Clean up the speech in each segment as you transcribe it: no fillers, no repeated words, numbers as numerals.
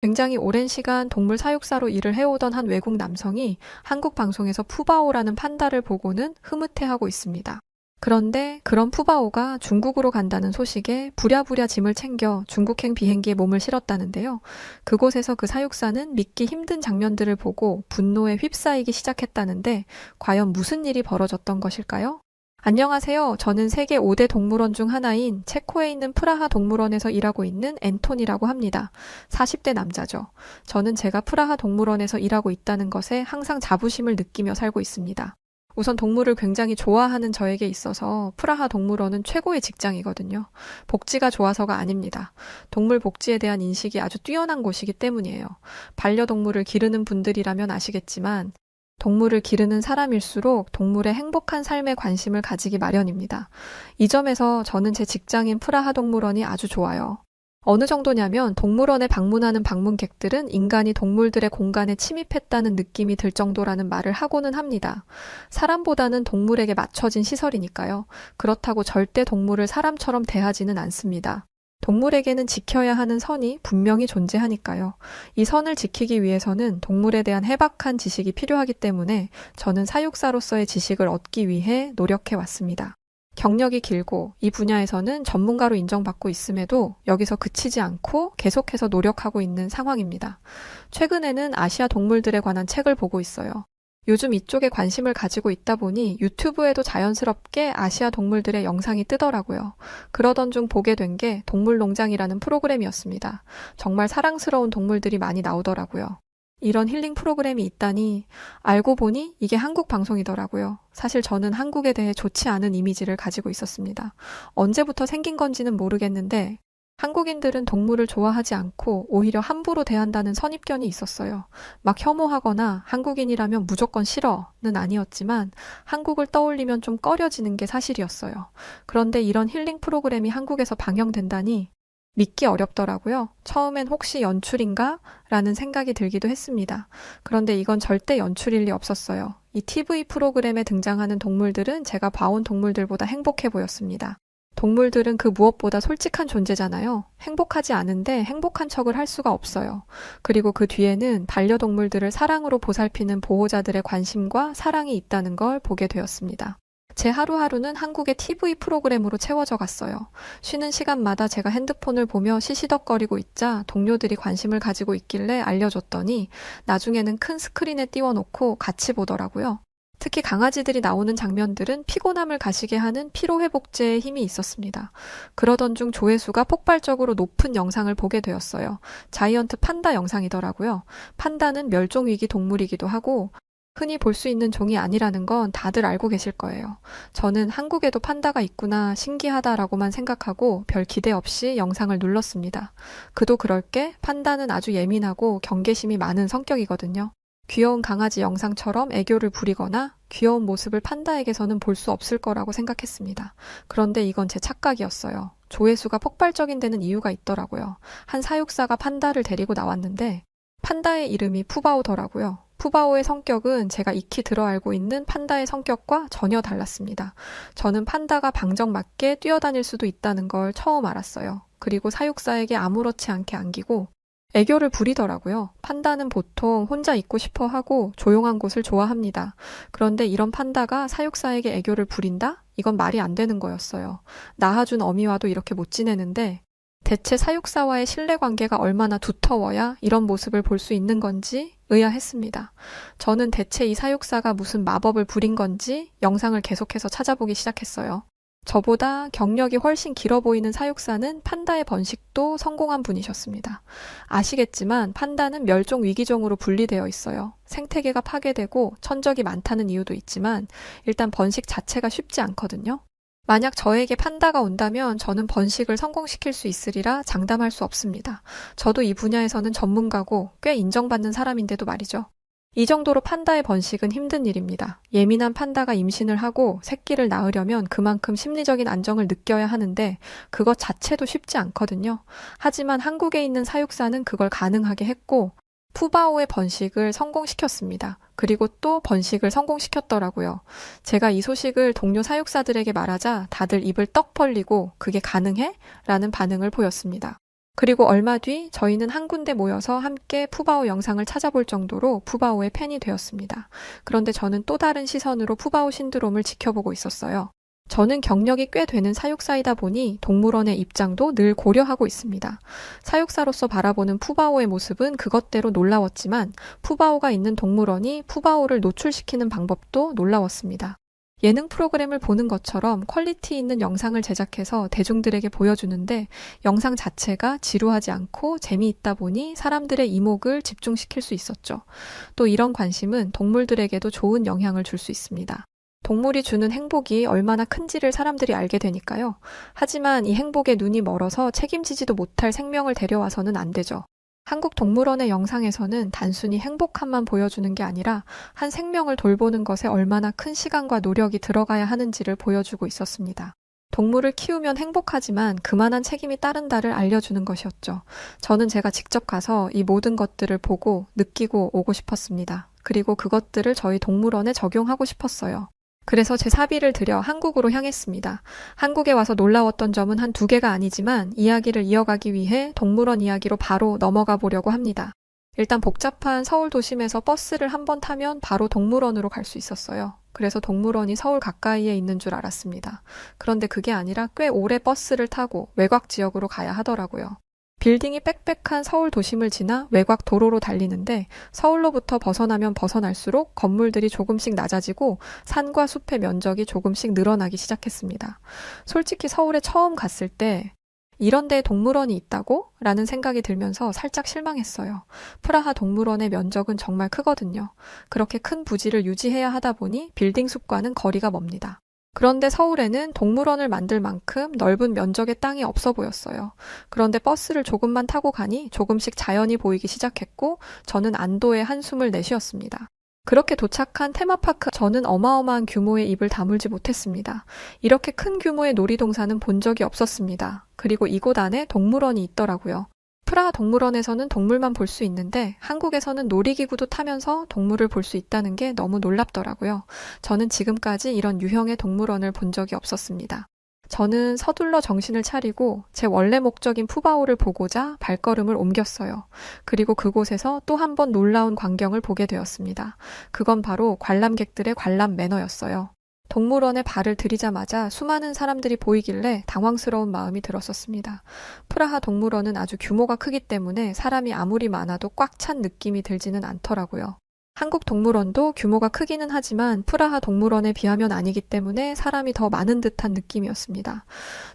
굉장히 오랜 시간 동물 사육사로 일을 해오던 한 외국 남성이 한국 방송에서 푸바오라는 판다를 보고는 흐뭇해하고 있습니다. 그런데 그런 푸바오가 중국으로 간다는 소식에 부랴부랴 짐을 챙겨 중국행 비행기에 몸을 실었다는데요. 그곳에서 그 사육사는 믿기 힘든 장면들을 보고 분노에 휩싸이기 시작했다는데 과연 무슨 일이 벌어졌던 것일까요? 안녕하세요. 저는 세계 5대 동물원 중 하나인 체코에 있는 프라하 동물원에서 일하고 있는 앤톤이라고 합니다. 40대 남자죠. 저는 제가 프라하 동물원에서 일하고 있다는 것에 항상 자부심을 느끼며 살고 있습니다. 우선 동물을 굉장히 좋아하는 저에게 있어서 프라하 동물원은 최고의 직장이거든요. 복지가 좋아서가 아닙니다. 동물 복지에 대한 인식이 아주 뛰어난 곳이기 때문이에요. 반려동물을 기르는 분들이라면 아시겠지만 동물을 기르는 사람일수록 동물의 행복한 삶에 관심을 가지기 마련입니다. 이 점에서 저는 제 직장인 프라하 동물원이 아주 좋아요. 어느 정도냐면 동물원에 방문하는 방문객들은 인간이 동물들의 공간에 침입했다는 느낌이 들 정도라는 말을 하고는 합니다. 사람보다는 동물에게 맞춰진 시설이니까요. 그렇다고 절대 동물을 사람처럼 대하지는 않습니다. 동물에게는 지켜야 하는 선이 분명히 존재하니까요. 이 선을 지키기 위해서는 동물에 대한 해박한 지식이 필요하기 때문에 저는 사육사로서의 지식을 얻기 위해 노력해 왔습니다. 경력이 길고 이 분야에서는 전문가로 인정받고 있음에도 여기서 그치지 않고 계속해서 노력하고 있는 상황입니다. 최근에는 아시아 동물들에 관한 책을 보고 있어요. 요즘 이쪽에 관심을 가지고 있다 보니 유튜브에도 자연스럽게 아시아 동물들의 영상이 뜨더라고요. 그러던 중 보게 된 게 동물농장이라는 프로그램이었습니다. 정말 사랑스러운 동물들이 많이 나오더라고요. 이런 힐링 프로그램이 있다니 알고 보니 이게 한국 방송이더라고요. 사실 저는 한국에 대해 좋지 않은 이미지를 가지고 있었습니다. 언제부터 생긴 건지는 모르겠는데 한국인들은 동물을 좋아하지 않고 오히려 함부로 대한다는 선입견이 있었어요. 막 혐오하거나 한국인이라면 무조건 싫어는 아니었지만 한국을 떠올리면 좀 꺼려지는 게 사실이었어요. 그런데 이런 힐링 프로그램이 한국에서 방영된다니 믿기 어렵더라고요. 처음엔 혹시 연출인가? 라는 생각이 들기도 했습니다. 그런데 이건 절대 연출일 리 없었어요. 이 TV 프로그램에 등장하는 동물들은 제가 봐온 동물들보다 행복해 보였습니다. 동물들은 그 무엇보다 솔직한 존재잖아요. 행복하지 않은데 행복한 척을 할 수가 없어요. 그리고 그 뒤에는 반려동물들을 사랑으로 보살피는 보호자들의 관심과 사랑이 있다는 걸 보게 되었습니다. 제 하루하루는 한국의 TV 프로그램으로 채워져 갔어요. 쉬는 시간마다 제가 핸드폰을 보며 시시덕거리고 있자 동료들이 관심을 가지고 있길래 알려줬더니 나중에는 큰 스크린에 띄워놓고 같이 보더라고요. 특히 강아지들이 나오는 장면들은 피곤함을 가시게 하는 피로회복제의 힘이 있었습니다. 그러던 중 조회수가 폭발적으로 높은 영상을 보게 되었어요. 자이언트 판다 영상이더라고요. 판다는 멸종위기 동물이기도 하고 흔히 볼 수 있는 종이 아니라는 건 다들 알고 계실 거예요. 저는 한국에도 판다가 있구나 신기하다라고만 생각하고 별 기대 없이 영상을 눌렀습니다. 그도 그럴 게 판다는 아주 예민하고 경계심이 많은 성격이거든요. 귀여운 강아지 영상처럼 애교를 부리거나 귀여운 모습을 판다에게서는 볼 수 없을 거라고 생각했습니다. 그런데 이건 제 착각이었어요. 조회수가 폭발적인 데는 이유가 있더라고요. 한 사육사가 판다를 데리고 나왔는데 판다의 이름이 푸바오더라고요. 푸바오의 성격은 제가 익히 들어 알고 있는 판다의 성격과 전혀 달랐습니다. 저는 판다가 방정맞게 뛰어다닐 수도 있다는 걸 처음 알았어요. 그리고 사육사에게 아무렇지 않게 안기고 애교를 부리더라고요. 판다는 보통 혼자 있고 싶어 하고 조용한 곳을 좋아합니다. 그런데 이런 판다가 사육사에게 애교를 부린다? 이건 말이 안 되는 거였어요. 낳아준 어미와도 이렇게 못 지내는데 대체 사육사와의 신뢰관계가 얼마나 두터워야 이런 모습을 볼 수 있는 건지 의아했습니다. 저는 대체 이 사육사가 무슨 마법을 부린 건지 영상을 계속해서 찾아보기 시작했어요. 저보다 경력이 훨씬 길어 보이는 사육사는 판다의 번식도 성공한 분이셨습니다. 아시겠지만 판다는 멸종 위기종으로 분리되어 있어요. 생태계가 파괴되고 천적이 많다는 이유도 있지만 일단 번식 자체가 쉽지 않거든요. 만약 저에게 판다가 온다면 저는 번식을 성공시킬 수 있으리라 장담할 수 없습니다. 저도 이 분야에서는 전문가고 꽤 인정받는 사람인데도 말이죠. 이 정도로 판다의 번식은 힘든 일입니다. 예민한 판다가 임신을 하고 새끼를 낳으려면 그만큼 심리적인 안정을 느껴야 하는데 그것 자체도 쉽지 않거든요. 하지만 한국에 있는 사육사는 그걸 가능하게 했고 푸바오의 번식을 성공시켰습니다. 그리고 또 번식을 성공시켰더라고요. 제가 이 소식을 동료 사육사들에게 말하자 다들 입을 떡 벌리고 그게 가능해? 라는 반응을 보였습니다. 그리고 얼마 뒤 저희는 한 군데 모여서 함께 푸바오 영상을 찾아볼 정도로 푸바오의 팬이 되었습니다. 그런데 저는 또 다른 시선으로 푸바오 신드롬을 지켜보고 있었어요. 저는 경력이 꽤 되는 사육사이다 보니 동물원의 입장도 늘 고려하고 있습니다. 사육사로서 바라보는 푸바오의 모습은 그것대로 놀라웠지만 푸바오가 있는 동물원이 푸바오를 노출시키는 방법도 놀라웠습니다. 예능 프로그램을 보는 것처럼 퀄리티 있는 영상을 제작해서 대중들에게 보여주는데 영상 자체가 지루하지 않고 재미있다 보니 사람들의 이목을 집중시킬 수 있었죠. 또 이런 관심은 동물들에게도 좋은 영향을 줄 수 있습니다. 동물이 주는 행복이 얼마나 큰지를 사람들이 알게 되니까요. 하지만 이 행복에 눈이 멀어서 책임지지도 못할 생명을 데려와서는 안 되죠. 한국동물원의 영상에서는 단순히 행복함만 보여주는 게 아니라 한 생명을 돌보는 것에 얼마나 큰 시간과 노력이 들어가야 하는지를 보여주고 있었습니다. 동물을 키우면 행복하지만 그만한 책임이 따른다를 알려주는 것이었죠. 저는 제가 직접 가서 이 모든 것들을 보고 느끼고 오고 싶었습니다. 그리고 그것들을 저희 동물원에 적용하고 싶었어요. 그래서 제 사비를 들여 한국으로 향했습니다. 한국에 와서 놀라웠던 점은 한 2개가 아니지만 이야기를 이어가기 위해 동물원 이야기로 바로 넘어가 보려고 합니다. 일단 복잡한 서울 도심에서 버스를 한 번 타면 바로 동물원으로 갈 수 있었어요. 그래서 동물원이 서울 가까이에 있는 줄 알았습니다. 그런데 그게 아니라 꽤 오래 버스를 타고 외곽 지역으로 가야 하더라고요. 빌딩이 빽빽한 서울 도심을 지나 외곽 도로로 달리는데 서울로부터 벗어나면 벗어날수록 건물들이 조금씩 낮아지고 산과 숲의 면적이 조금씩 늘어나기 시작했습니다. 솔직히 서울에 처음 갔을 때 이런 데에 동물원이 있다고? 라는 생각이 들면서 살짝 실망했어요. 프라하 동물원의 면적은 정말 크거든요. 그렇게 큰 부지를 유지해야 하다 보니 빌딩 숲과는 거리가 멉니다. 그런데 서울에는 동물원을 만들 만큼 넓은 면적의 땅이 없어 보였어요. 그런데 버스를 조금만 타고 가니 조금씩 자연이 보이기 시작했고 저는 안도의 한숨을 내쉬었습니다. 그렇게 도착한 테마파크, 저는 어마어마한 규모의 입을 다물지 못했습니다. 이렇게 큰 규모의 놀이동산은 본 적이 없었습니다. 그리고 이곳 안에 동물원이 있더라고요. 프라하 동물원에서는 동물만 볼 수 있는데 한국에서는 놀이기구도 타면서 동물을 볼 수 있다는 게 너무 놀랍더라고요. 저는 지금까지 이런 유형의 동물원을 본 적이 없었습니다. 저는 서둘러 정신을 차리고 제 원래 목적인 푸바오를 보고자 발걸음을 옮겼어요. 그리고 그곳에서 또 한 번 놀라운 광경을 보게 되었습니다. 그건 바로 관람객들의 관람 매너였어요. 동물원에 발을 들이자마자 수많은 사람들이 보이길래 당황스러운 마음이 들었었습니다. 프라하 동물원은 아주 규모가 크기 때문에 사람이 아무리 많아도 꽉 찬 느낌이 들지는 않더라고요. 한국 동물원도 규모가 크기는 하지만 프라하 동물원에 비하면 아니기 때문에 사람이 더 많은 듯한 느낌이었습니다.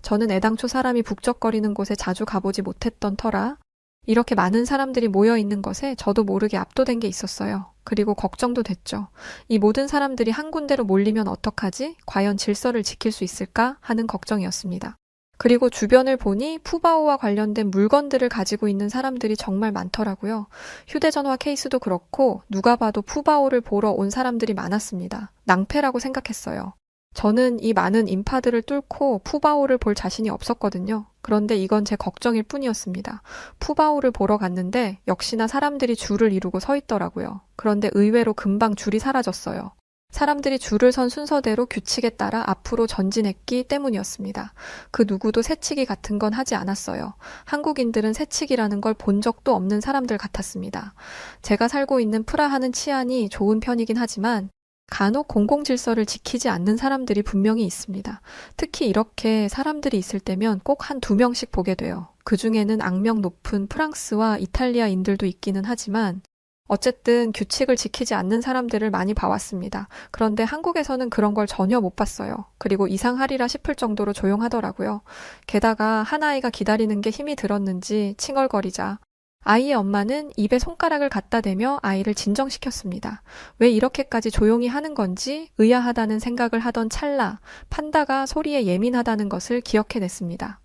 저는 애당초 사람이 북적거리는 곳에 자주 가보지 못했던 터라 이렇게 많은 사람들이 모여 있는 것에 저도 모르게 압도된 게 있었어요. 그리고 걱정도 됐죠. 이 모든 사람들이 한 군데로 몰리면 어떡하지? 과연 질서를 지킬 수 있을까? 하는 걱정이었습니다. 그리고 주변을 보니 푸바오와 관련된 물건들을 가지고 있는 사람들이 정말 많더라고요. 휴대전화 케이스도 그렇고 누가 봐도 푸바오를 보러 온 사람들이 많았습니다. 낭패라고 생각했어요. 저는 이 많은 인파들을 뚫고 푸바오를 볼 자신이 없었거든요. 그런데 이건 제 걱정일 뿐이었습니다. 푸바오를 보러 갔는데 역시나 사람들이 줄을 이루고 서 있더라고요. 그런데 의외로 금방 줄이 사라졌어요. 사람들이 줄을 선 순서대로 규칙에 따라 앞으로 전진했기 때문이었습니다. 그 누구도 새치기 같은 건 하지 않았어요. 한국인들은 새치기라는 걸 본 적도 없는 사람들 같았습니다. 제가 살고 있는 프라하는 치안이 좋은 편이긴 하지만 간혹 공공질서를 지키지 않는 사람들이 분명히 있습니다. 특히 이렇게 사람들이 있을 때면 꼭 한 2명씩 보게 돼요. 그 중에는 악명 높은 프랑스와 이탈리아인들도 있기는 하지만 어쨌든 규칙을 지키지 않는 사람들을 많이 봐왔습니다. 그런데 한국에서는 그런 걸 전혀 못 봤어요. 그리고 이상하리라 싶을 정도로 조용하더라고요. 게다가 한 아이가 기다리는 게 힘이 들었는지 칭얼거리자 아이의 엄마는 입에 손가락을 갖다 대며 아이를 진정시켰습니다. 왜 이렇게까지 조용히 하는 건지 의아하다는 생각을 하던 찰나 판다가 소리에 예민하다는 것을 기억해냈습니다.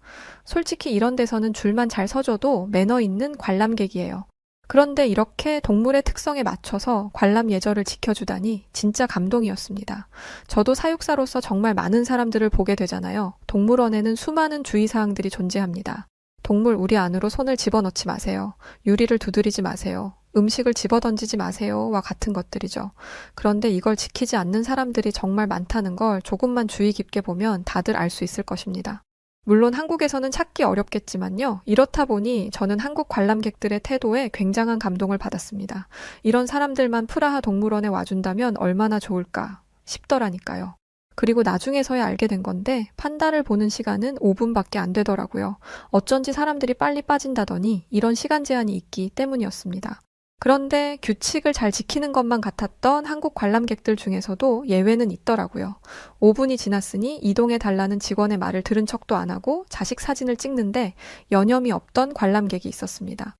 솔직히 이런 데서는 줄만 잘 서줘도 매너 있는 관람객이에요. 그런데 이렇게 동물의 특성에 맞춰서 관람 예절을 지켜주다니 진짜 감동이었습니다. 저도 사육사로서 정말 많은 사람들을 보게 되잖아요. 동물원에는 수많은 주의사항들이 존재합니다. 동물 우리 안으로 손을 집어넣지 마세요. 유리를 두드리지 마세요. 음식을 집어던지지 마세요와 같은 것들이죠. 그런데 이걸 지키지 않는 사람들이 정말 많다는 걸 조금만 주의 깊게 보면 다들 알 수 있을 것입니다. 물론 한국에서는 찾기 어렵겠지만요. 이렇다 보니 저는 한국 관람객들의 태도에 굉장한 감동을 받았습니다. 이런 사람들만 프라하 동물원에 와준다면 얼마나 좋을까 싶더라니까요. 그리고 나중에서야 알게 된 건데 판다를 보는 시간은 5분밖에 안 되더라고요. 어쩐지 사람들이 빨리 빠진다더니 이런 시간 제한이 있기 때문이었습니다. 그런데 규칙을 잘 지키는 것만 같았던 한국 관람객들 중에서도 예외는 있더라고요. 5분이 지났으니 이동해달라는 직원의 말을 들은 척도 안 하고 자식 사진을 찍는데 여념이 없던 관람객이 있었습니다.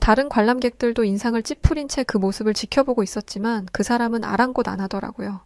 다른 관람객들도 인상을 찌푸린 채 그 모습을 지켜보고 있었지만 그 사람은 아랑곳 안 하더라고요.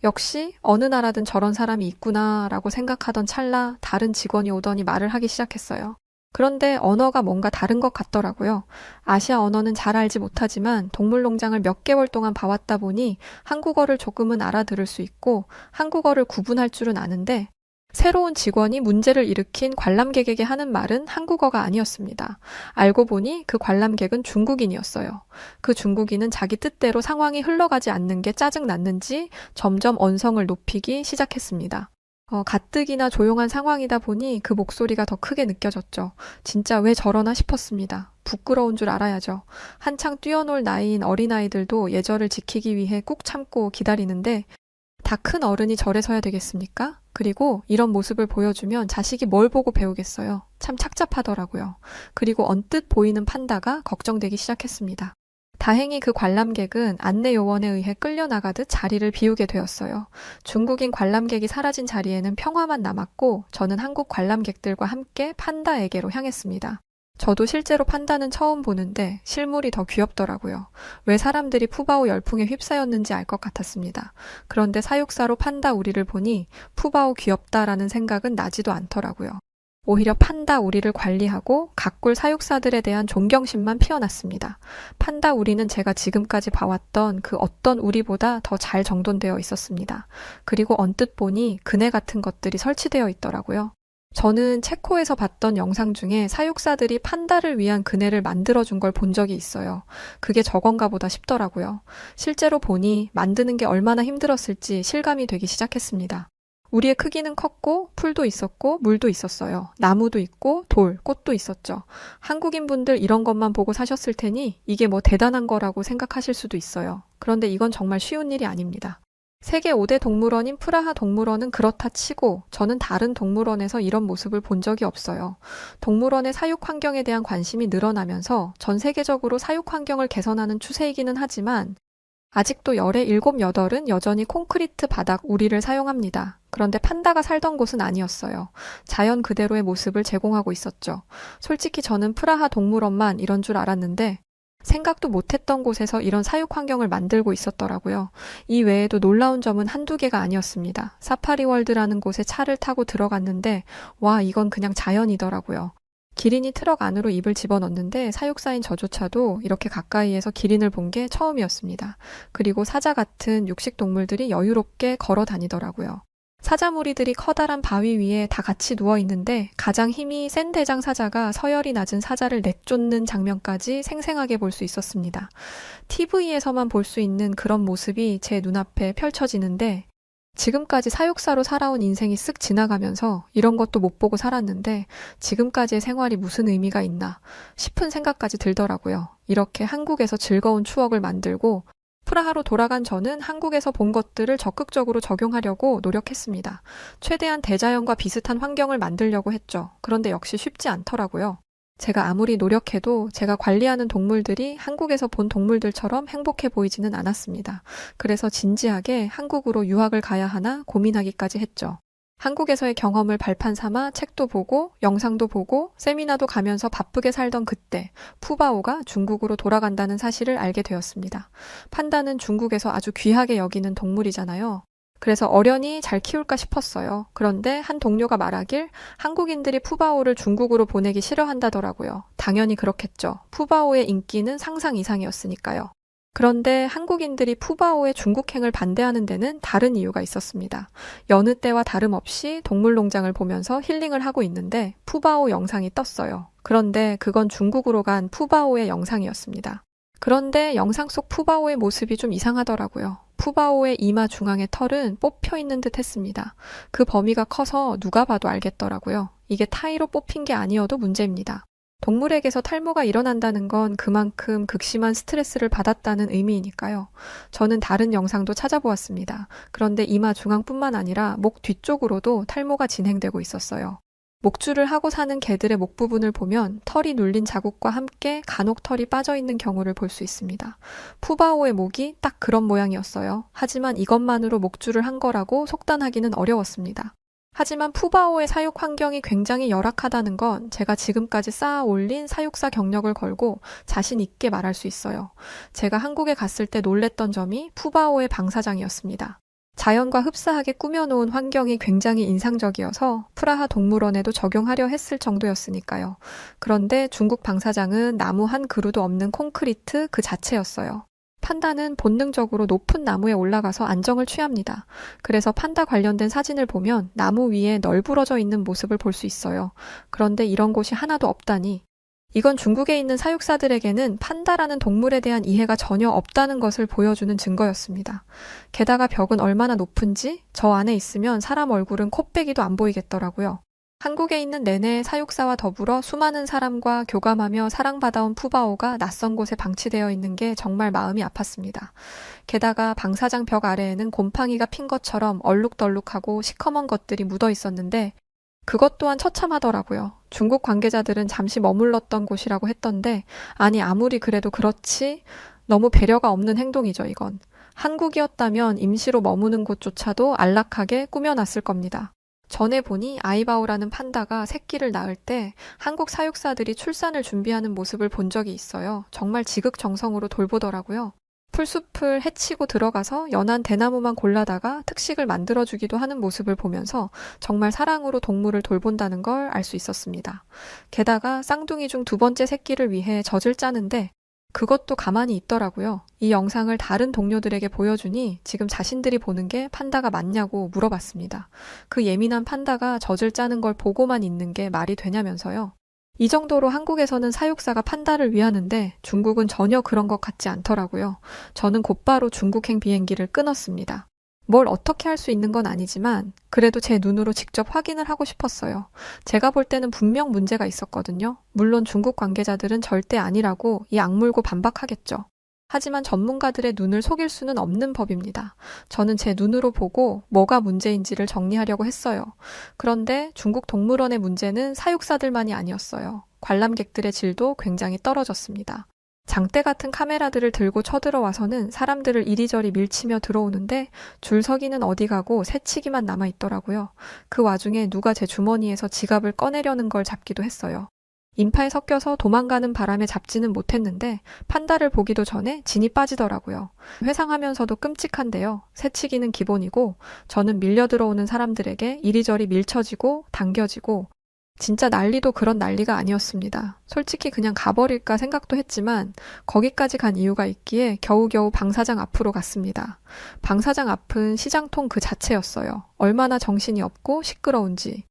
역시 어느 나라든 저런 사람이 있구나라고 생각하던 찰나 다른 직원이 오더니 말을 하기 시작했어요. 그런데 언어가 뭔가 다른 것 같더라고요. 아시아 언어는 잘 알지 못하지만 동물농장을 몇 개월 동안 봐왔다 보니 한국어를 조금은 알아들을 수 있고 한국어를 구분할 줄은 아는데 새로운 직원이 문제를 일으킨 관람객에게 하는 말은 한국어가 아니었습니다. 알고 보니 그 관람객은 중국인이었어요. 그 중국인은 자기 뜻대로 상황이 흘러가지 않는 게 짜증났는지 점점 언성을 높이기 시작했습니다. 가뜩이나 조용한 상황이다 보니 그 목소리가 더 크게 느껴졌죠. 진짜 왜 저러나 싶었습니다. 부끄러운 줄 알아야죠. 한창 뛰어놀 나이인 어린아이들도 예절을 지키기 위해 꾹 참고 기다리는데 다 큰 어른이 절에 서야 되겠습니까? 그리고 이런 모습을 보여주면 자식이 뭘 보고 배우겠어요. 참 착잡하더라고요. 그리고 언뜻 보이는 판다가 걱정되기 시작했습니다. 다행히 그 관람객은 안내 요원에 의해 끌려나가듯 자리를 비우게 되었어요. 중국인 관람객이 사라진 자리에는 평화만 남았고 저는 한국 관람객들과 함께 판다에게로 향했습니다. 저도 실제로 판다는 처음 보는데 실물이 더 귀엽더라고요. 왜 사람들이 푸바오 열풍에 휩싸였는지 알 것 같았습니다. 그런데 사육사로 판다 우리를 보니 푸바오 귀엽다라는 생각은 나지도 않더라고요. 오히려 판다 우리를 관리하고 가꿀 사육사들에 대한 존경심만 피어났습니다. 판다 우리는 제가 지금까지 봐왔던 그 어떤 우리보다 더 잘 정돈되어 있었습니다. 그리고 언뜻 보니 그네 같은 것들이 설치되어 있더라고요. 저는 체코에서 봤던 영상 중에 사육사들이 판다를 위한 그네를 만들어준 걸 본 적이 있어요. 그게 저건가 보다 싶더라고요. 실제로 보니 만드는 게 얼마나 힘들었을지 실감이 되기 시작했습니다. 우리의 크기는 컸고 풀도 있었고 물도 있었어요. 나무도 있고 돌, 꽃도 있었죠. 한국인분들 이런 것만 보고 사셨을 테니 이게 뭐 대단한 거라고 생각하실 수도 있어요. 그런데 이건 정말 쉬운 일이 아닙니다. 세계 5대 동물원인 프라하 동물원은 그렇다 치고 저는 다른 동물원에서 이런 모습을 본 적이 없어요. 동물원의 사육 환경에 대한 관심이 늘어나면서 전 세계적으로 사육 환경을 개선하는 추세이기는 하지만 아직도 열의 7, 8은 여전히 콘크리트 바닥 우리를 사용합니다. 그런데 판다가 살던 곳은 아니었어요. 자연 그대로의 모습을 제공하고 있었죠. 솔직히 저는 프라하 동물원만 이런 줄 알았는데 생각도 못했던 곳에서 이런 사육 환경을 만들고 있었더라고요. 이 외에도 놀라운 점은 한두 개가 아니었습니다. 사파리월드라는 곳에 차를 타고 들어갔는데 와, 이건 그냥 자연이더라고요. 기린이 트럭 안으로 입을 집어넣는데 사육사인 저조차도 이렇게 가까이에서 기린을 본 게 처음이었습니다. 그리고 사자 같은 육식 동물들이 여유롭게 걸어 다니더라고요. 사자무리들이 커다란 바위 위에 다 같이 누워 있는데 가장 힘이 센 대장 사자가 서열이 낮은 사자를 내쫓는 장면까지 생생하게 볼 수 있었습니다. TV에서만 볼 수 있는 그런 모습이 제 눈앞에 펼쳐지는데 지금까지 사육사로 살아온 인생이 쓱 지나가면서 이런 것도 못 보고 살았는데 지금까지의 생활이 무슨 의미가 있나 싶은 생각까지 들더라고요. 이렇게 한국에서 즐거운 추억을 만들고 프라하로 돌아간 저는 한국에서 본 것들을 적극적으로 적용하려고 노력했습니다. 최대한 대자연과 비슷한 환경을 만들려고 했죠. 그런데 역시 쉽지 않더라고요. 제가 아무리 노력해도 제가 관리하는 동물들이 한국에서 본 동물들처럼 행복해 보이지는 않았습니다. 그래서 진지하게 한국으로 유학을 가야 하나 고민하기까지 했죠. 한국에서의 경험을 발판 삼아 책도 보고 영상도 보고 세미나도 가면서 바쁘게 살던 그때 푸바오가 중국으로 돌아간다는 사실을 알게 되었습니다. 판다는 중국에서 아주 귀하게 여기는 동물이잖아요. 그래서 어련히 잘 키울까 싶었어요. 그런데 한 동료가 말하길 한국인들이 푸바오를 중국으로 보내기 싫어한다더라고요. 당연히 그렇겠죠. 푸바오의 인기는 상상 이상이었으니까요. 그런데 한국인들이 푸바오의 중국행을 반대하는 데는 다른 이유가 있었습니다. 여느 때와 다름없이 동물농장을 보면서 힐링을 하고 있는데 푸바오 영상이 떴어요. 그런데 그건 중국으로 간 푸바오의 영상이었습니다. 그런데 영상 속 푸바오의 모습이 좀 이상하더라고요. 푸바오의 이마 중앙의 털은 뽑혀 있는 듯 했습니다. 그 범위가 커서 누가 봐도 알겠더라고요. 이게 타의로 뽑힌 게 아니어도 문제입니다. 동물에게서 탈모가 일어난다는 건 그만큼 극심한 스트레스를 받았다는 의미이니까요. 저는 다른 영상도 찾아보았습니다. 그런데 이마 중앙뿐만 아니라 목 뒤쪽으로도 탈모가 진행되고 있었어요. 목줄을 하고 사는 개들의 목 부분을 보면 털이 눌린 자국과 함께 간혹 털이 빠져있는 경우를 볼 수 있습니다. 푸바오의 목이 딱 그런 모양이었어요. 하지만 이것만으로 목줄을 한 거라고 속단하기는 어려웠습니다. 하지만 푸바오의 사육 환경이 굉장히 열악하다는 건 제가 지금까지 쌓아 올린 사육사 경력을 걸고 자신 있게 말할 수 있어요. 제가 한국에 갔을 때 놀랬던 점이 푸바오의 방사장이었습니다. 자연과 흡사하게 꾸며놓은 환경이 굉장히 인상적이어서 프라하 동물원에도 적용하려 했을 정도였으니까요. 그런데 중국 방사장은 나무 한 그루도 없는 콘크리트 그 자체였어요. 판다는 본능적으로 높은 나무에 올라가서 안정을 취합니다. 그래서 판다 관련된 사진을 보면 나무 위에 널브러져 있는 모습을 볼 수 있어요. 그런데 이런 곳이 하나도 없다니, 이건 중국에 있는 사육사들에게는 판다라는 동물에 대한 이해가 전혀 없다는 것을 보여주는 증거였습니다. 게다가 벽은 얼마나 높은지 저 안에 있으면 사람 얼굴은 코빼기도 안 보이겠더라고요. 한국에 있는 내내 사육사와 더불어 수많은 사람과 교감하며 사랑받아온 푸바오가 낯선 곳에 방치되어 있는 게 정말 마음이 아팠습니다. 게다가 방사장 벽 아래에는 곰팡이가 핀 것처럼 얼룩덜룩하고 시커먼 것들이 묻어 있었는데 그것 또한 처참하더라고요. 중국 관계자들은 잠시 머물렀던 곳이라고 했던데, 아니 아무리 그래도 그렇지 너무 배려가 없는 행동이죠, 이건. 한국이었다면 임시로 머무는 곳조차도 안락하게 꾸며놨을 겁니다. 전에 보니 아이바오라는 판다가 새끼를 낳을 때 한국 사육사들이 출산을 준비하는 모습을 본 적이 있어요. 정말 지극정성으로 돌보더라고요. 풀숲을 헤치고 들어가서 연한 대나무만 골라다가 특식을 만들어주기도 하는 모습을 보면서 정말 사랑으로 동물을 돌본다는 걸 알 수 있었습니다. 게다가 쌍둥이 중 두 번째 새끼를 위해 젖을 짜는데 그것도 가만히 있더라고요. 이 영상을 다른 동료들에게 보여주니 지금 자신들이 보는 게 판다가 맞냐고 물어봤습니다. 그 예민한 판다가 젖을 짜는 걸 보고만 있는 게 말이 되냐면서요. 이 정도로 한국에서는 사육사가 판다를 위하는데 중국은 전혀 그런 것 같지 않더라고요. 저는 곧바로 중국행 비행기를 끊었습니다. 뭘 어떻게 할 수 있는 건 아니지만 그래도 제 눈으로 직접 확인을 하고 싶었어요. 제가 볼 때는 분명 문제가 있었거든요. 물론 중국 관계자들은 절대 아니라고 이 악물고 반박하겠죠. 하지만 전문가들의 눈을 속일 수는 없는 법입니다. 저는 제 눈으로 보고 뭐가 문제인지를 정리하려고 했어요. 그런데 중국 동물원의 문제는 사육사들만이 아니었어요. 관람객들의 질도 굉장히 떨어졌습니다. 장대 같은 카메라들을 들고 쳐들어와서는 사람들을 이리저리 밀치며 들어오는데 줄서기는 어디 가고 새치기만 남아있더라고요. 그 와중에 누가 제 주머니에서 지갑을 꺼내려는 걸 잡기도 했어요. 인파에 섞여서 도망가는 바람에 잡지는 못했는데 판다를 보기도 전에 진이 빠지더라고요. 회상하면서도 끔찍한데요. 새치기는 기본이고 저는 밀려 들어오는 사람들에게 이리저리 밀쳐지고 당겨지고 진짜 난리도 그런 난리가 아니었습니다. 솔직히 그냥 가버릴까 생각도 했지만 거기까지 간 이유가 있기에 겨우겨우 방사장 앞으로 갔습니다. 방사장 앞은 시장통 그 자체였어요. 얼마나 정신이 없고 시끄러운지.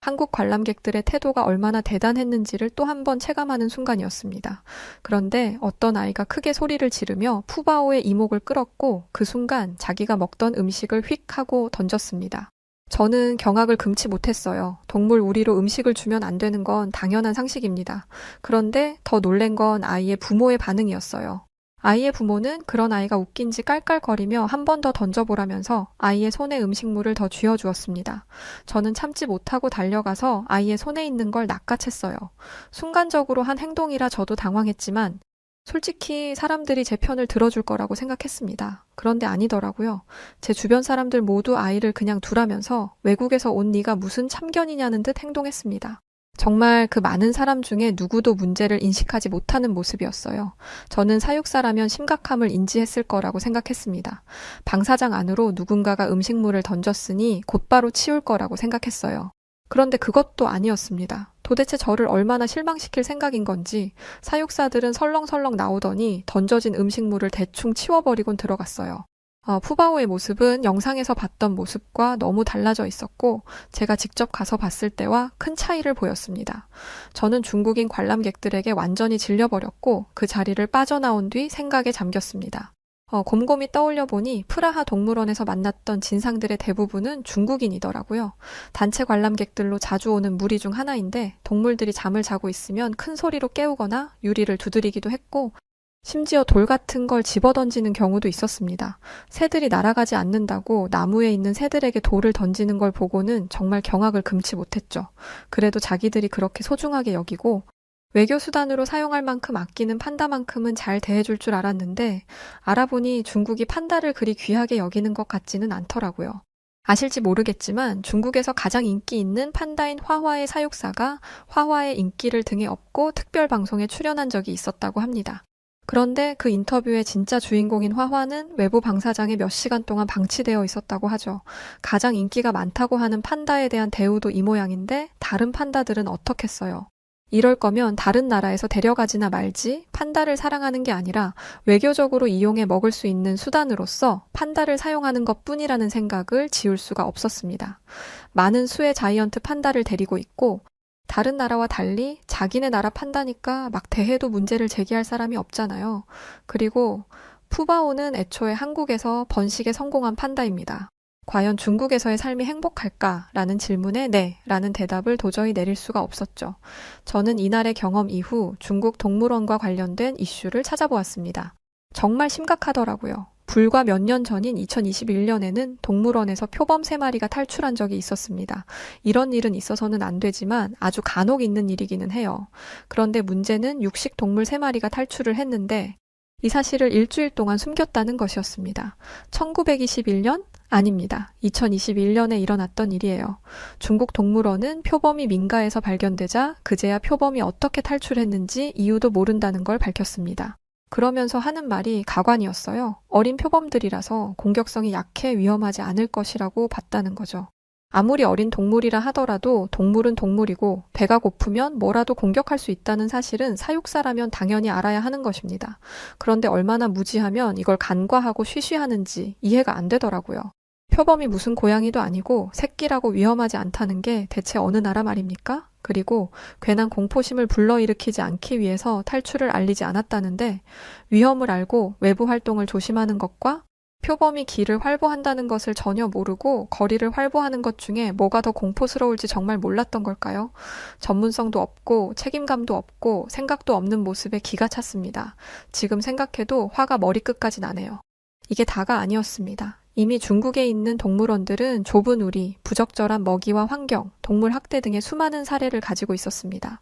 한국 관람객들의 태도가 얼마나 대단했는지를 또 한 번 체감하는 순간이었습니다. 그런데 어떤 아이가 크게 소리를 지르며 푸바오의 이목을 끌었고 그 순간 자기가 먹던 음식을 휙 하고 던졌습니다. 저는 경악을 금치 못했어요. 동물 우리로 음식을 주면 안 되는 건 당연한 상식입니다. 그런데 더 놀란 건 아이의 부모의 반응이었어요. 아이의 부모는 그런 아이가 웃긴지 깔깔거리며 한 번 더 던져보라면서 아이의 손에 음식물을 더 쥐어주었습니다. 저는 참지 못하고 달려가서 아이의 손에 있는 걸 낚아챘어요. 순간적으로 한 행동이라 저도 당황했지만 솔직히 사람들이 제 편을 들어줄 거라고 생각했습니다. 그런데 아니더라고요. 제 주변 사람들 모두 아이를 그냥 두라면서 외국에서 온 네가 무슨 참견이냐는 듯 행동했습니다. 정말 그 많은 사람 중에 누구도 문제를 인식하지 못하는 모습이었어요. 저는 사육사라면 심각함을 인지했을 거라고 생각했습니다. 방사장 안으로 누군가가 음식물을 던졌으니 곧바로 치울 거라고 생각했어요. 그런데 그것도 아니었습니다. 도대체 저를 얼마나 실망시킬 생각인 건지 사육사들은 설렁설렁 나오더니 던져진 음식물을 대충 치워버리곤 들어갔어요. 푸바오의 모습은 영상에서 봤던 모습과 너무 달라져 있었고 제가 직접 가서 봤을 때와 큰 차이를 보였습니다. 저는 중국인 관람객들에게 완전히 질려버렸고 그 자리를 빠져나온 뒤 생각에 잠겼습니다. 곰곰이 떠올려 보니 프라하 동물원에서 만났던 진상들의 대부분은 중국인이더라고요. 단체 관람객들로 자주 오는 무리 중 하나인데 동물들이 잠을 자고 있으면 큰 소리로 깨우거나 유리를 두드리기도 했고 심지어 돌 같은 걸 집어던지는 경우도 있었습니다. 새들이 날아가지 않는다고 나무에 있는 새들에게 돌을 던지는 걸 보고는 정말 경악을 금치 못했죠. 그래도 자기들이 그렇게 소중하게 여기고 외교 수단으로 사용할 만큼 아끼는 판다만큼은 잘 대해줄 줄 알았는데 알아보니 중국이 판다를 그리 귀하게 여기는 것 같지는 않더라고요. 아실지 모르겠지만 중국에서 가장 인기 있는 판다인 화화의 사육사가 화화의 인기를 등에 업고 특별 방송에 출연한 적이 있었다고 합니다. 그런데 그 인터뷰의 진짜 주인공인 화화는 외부 방사장에 몇 시간 동안 방치되어 있었다고 하죠. 가장 인기가 많다고 하는 판다에 대한 대우도 이 모양인데 다른 판다들은 어떻겠어요? 이럴 거면 다른 나라에서 데려가지나 말지 판다를 사랑하는 게 아니라 외교적으로 이용해 먹을 수 있는 수단으로서 판다를 사용하는 것뿐이라는 생각을 지울 수가 없었습니다. 많은 수의 자이언트 판다를 데리고 있고 다른 나라와 달리 자기네 나라 판다니까 막 대해도 문제를 제기할 사람이 없잖아요. 그리고 푸바오는 애초에 한국에서 번식에 성공한 판다입니다. 과연 중국에서의 삶이 행복할까? 라는 질문에 네, 라는 대답을 도저히 내릴 수가 없었죠. 저는 이날의 경험 이후 중국 동물원과 관련된 이슈를 찾아보았습니다. 정말 심각하더라고요. 불과 몇 년 전인 2021년에는 동물원에서 표범 3마리가 탈출한 적이 있었습니다. 이런 일은 있어서는 안 되지만 아주 간혹 있는 일이기는 해요. 그런데 문제는 육식 동물 3마리가 탈출을 했는데 이 사실을 일주일 동안 숨겼다는 것이었습니다. 1921년? 아닙니다. 2021년에 일어났던 일이에요. 중국 동물원은 표범이 민가에서 발견되자 그제야 표범이 어떻게 탈출했는지 이유도 모른다는 걸 밝혔습니다. 그러면서 하는 말이 가관이었어요. 어린 표범들이라서 공격성이 약해 위험하지 않을 것이라고 봤다는 거죠. 아무리 어린 동물이라 하더라도 동물은 동물이고 배가 고프면 뭐라도 공격할 수 있다는 사실은 사육사라면 당연히 알아야 하는 것입니다. 그런데 얼마나 무지하면 이걸 간과하고 쉬쉬하는지 이해가 안 되더라고요. 표범이 무슨 고양이도 아니고 새끼라고 위험하지 않다는 게 대체 어느 나라 말입니까? 그리고 괜한 공포심을 불러일으키지 않기 위해서 탈출을 알리지 않았다는데 위험을 알고 외부 활동을 조심하는 것과 표범이 길을 활보한다는 것을 전혀 모르고 거리를 활보하는 것 중에 뭐가 더 공포스러울지 정말 몰랐던 걸까요? 전문성도 없고 책임감도 없고 생각도 없는 모습에 기가 찼습니다. 지금 생각해도 화가 머리끝까지 나네요. 이게 다가 아니었습니다. 이미 중국에 있는 동물원들은 좁은 우리, 부적절한 먹이와 환경, 동물 학대 등의 수많은 사례를 가지고 있었습니다.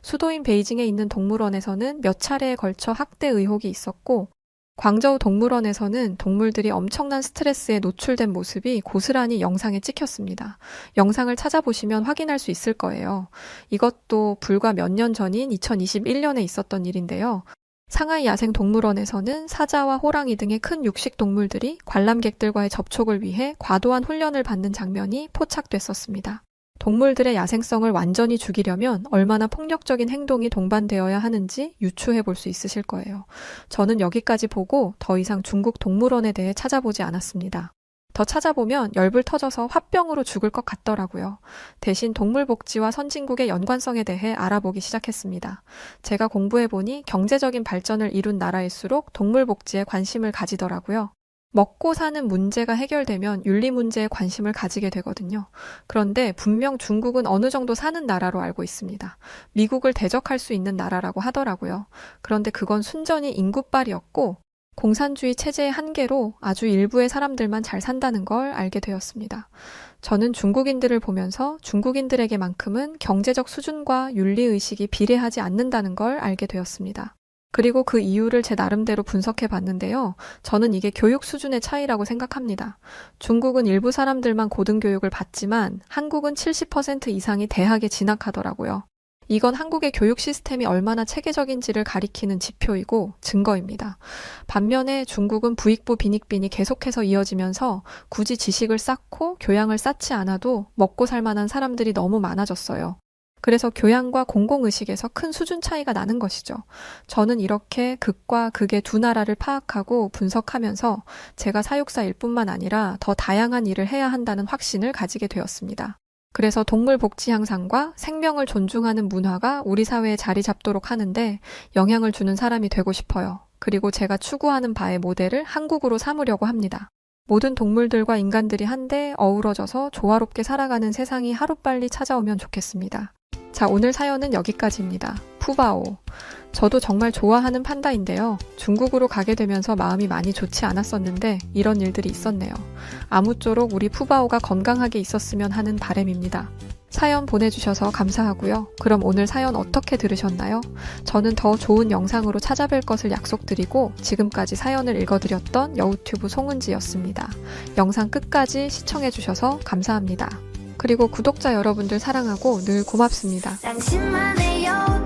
수도인 베이징에 있는 동물원에서는 몇 차례에 걸쳐 학대 의혹이 있었고 광저우 동물원에서는 동물들이 엄청난 스트레스에 노출된 모습이 고스란히 영상에 찍혔습니다. 영상을 찾아보시면 확인할 수 있을 거예요. 이것도 불과 몇 년 전인 2021년에 있었던 일인데요. 상하이 야생동물원에서는 사자와 호랑이 등의 큰 육식 동물들이 관람객들과의 접촉을 위해 과도한 훈련을 받는 장면이 포착됐었습니다. 동물들의 야생성을 완전히 죽이려면 얼마나 폭력적인 행동이 동반되어야 하는지 유추해 볼 수 있으실 거예요. 저는 여기까지 보고 더 이상 중국 동물원에 대해 찾아보지 않았습니다. 더 찾아보면 열불 터져서 화병으로 죽을 것 같더라고요. 대신 동물복지와 선진국의 연관성에 대해 알아보기 시작했습니다. 제가 공부해보니 경제적인 발전을 이룬 나라일수록 동물복지에 관심을 가지더라고요. 먹고 사는 문제가 해결되면 윤리 문제에 관심을 가지게 되거든요. 그런데 분명 중국은 어느 정도 사는 나라로 알고 있습니다. 미국을 대적할 수 있는 나라라고 하더라고요. 그런데 그건 순전히 인구빨이었고 공산주의 체제의 한계로 아주 일부의 사람들만 잘 산다는 걸 알게 되었습니다. 저는 중국인들을 보면서 중국인들에게만큼은 경제적 수준과 윤리의식이 비례하지 않는다는 걸 알게 되었습니다. 그리고 그 이유를 제 나름대로 분석해 봤는데요. 저는 이게 교육 수준의 차이라고 생각합니다. 중국은 일부 사람들만 고등교육을 받지만 한국은 70% 이상이 대학에 진학하더라고요. 이건 한국의 교육 시스템이 얼마나 체계적인지를 가리키는 지표이고 증거입니다. 반면에 중국은 부익부 빈익빈이 계속해서 이어지면서 굳이 지식을 쌓고 교양을 쌓지 않아도 먹고 살 만한 사람들이 너무 많아졌어요. 그래서 교양과 공공의식에서 큰 수준 차이가 나는 것이죠. 저는 이렇게 극과 극의 두 나라를 파악하고 분석하면서 제가 사육사일 뿐만 아니라 더 다양한 일을 해야 한다는 확신을 가지게 되었습니다. 그래서 동물 복지 향상과 생명을 존중하는 문화가 우리 사회에 자리 잡도록 하는데 영향을 주는 사람이 되고 싶어요. 그리고 제가 추구하는 바의 모델을 한국으로 삼으려고 합니다. 모든 동물들과 인간들이 한데 어우러져서 조화롭게 살아가는 세상이 하루빨리 찾아오면 좋겠습니다. 자, 오늘 사연은 여기까지입니다. 푸바오. 저도 정말 좋아하는 판다인데요. 중국으로 가게 되면서 마음이 많이 좋지 않았었는데 이런 일들이 있었네요. 아무쪼록 우리 푸바오가 건강하게 있었으면 하는 바람입니다. 사연 보내주셔서 감사하고요. 그럼 오늘 사연 어떻게 들으셨나요? 저는 더 좋은 영상으로 찾아뵐 것을 약속드리고 지금까지 사연을 읽어드렸던 여우튜브 송은지였습니다. 영상 끝까지 시청해주셔서 감사합니다. 그리고 구독자 여러분들 사랑하고 늘 고맙습니다. 당신만의 여우